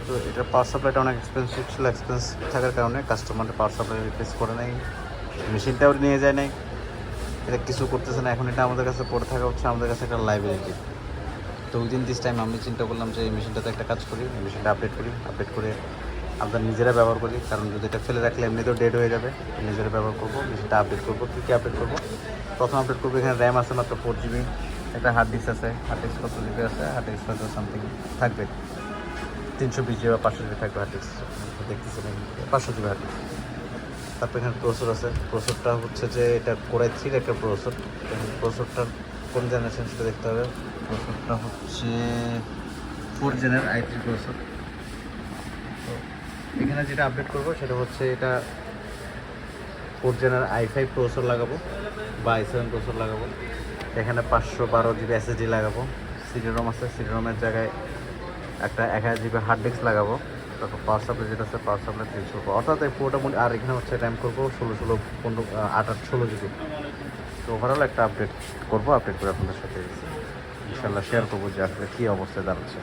তো এটার পাওয়ার সাপ্লাইটা অনেক এক্সপেন্সিভ ছিল, এক্সপেন্সিভ থাকার কারণে কাস্টমারটা পাওয়ার সাপ্লাই রিপ্লেস করে নাই, মেশিনটাও নিয়ে যায় নাই, এটা কিছু করতেছে না। এখন এটা আমাদের কাছে পড়ে থাকা হচ্ছে আমাদের কাছে একটা লাইবিলিটি। তো উইদিন দিস টাইম আমি চিন্তা করলাম যে এই মেশিনটাতে একটা কাজ করি, এই মেশিনটা আপডেট করি, আপডেট করে আমরা নিজেরা ব্যবহার করি, কারণ যদি এটা ফেলে রাখলে এমনিতেও ডেড হয়ে যাবে। নিজেরা ব্যবহার করবো, মেশিনটা আপডেট করবো। কী কী আপডেট করবো? প্রথম আপডেট করবো, এখানে র্যাম আছে মাত্র 4 GB, একটা হার্ড ডিস্ক আছে, হার্ড ডিস্ক কত GB আছে, হার্ড ডিস্ক হয়তো সামথিং থাকবে 320 GB বা 500 GB থাকবে হার্ড ডিস্ক, দেখতেছেন 500 GB হার্ড ডিস্ক। তারপর এখানে প্রসেসর আছে, প্রসেসরটা হচ্ছে যে এটা কোরাই 3 একটা প্রসেসর। প্রসেসরটার কোন জেনারেশন সেটা দেখতে হবে। প্রসেসরটা হচ্ছে 4 জেনের i3 প্রসেসর। তো এখানে যেটা আপডেট করবো সেটা হচ্ছে এটা 4 জেনের i5 প্রসেসর লাগাবো বা i7 প্রসেসর লাগাবো। এখানে 512 GB SSD লাগাবো, সিডি-রম আছে, সিডি-রমের জায়গায় একটা 1000 GB হার্ড ডিস্ক লাগাবো। তারপর পাওয়ার সাপ্লাই যেটা আছে, পাওয়ার সাপ্লাই 300, অর্থাৎ এই পুরোটা। আর এখানে হচ্ছে র্যাম করবো 16, 15, 8, 16 GB। তো ওভারঅল একটা আপডেট করবো, আপডেট করে আপনাদের সাথে ইনশাল্লাহ শেয়ার করবো যে আসলে কী অবস্থায় দাঁড়াচ্ছে।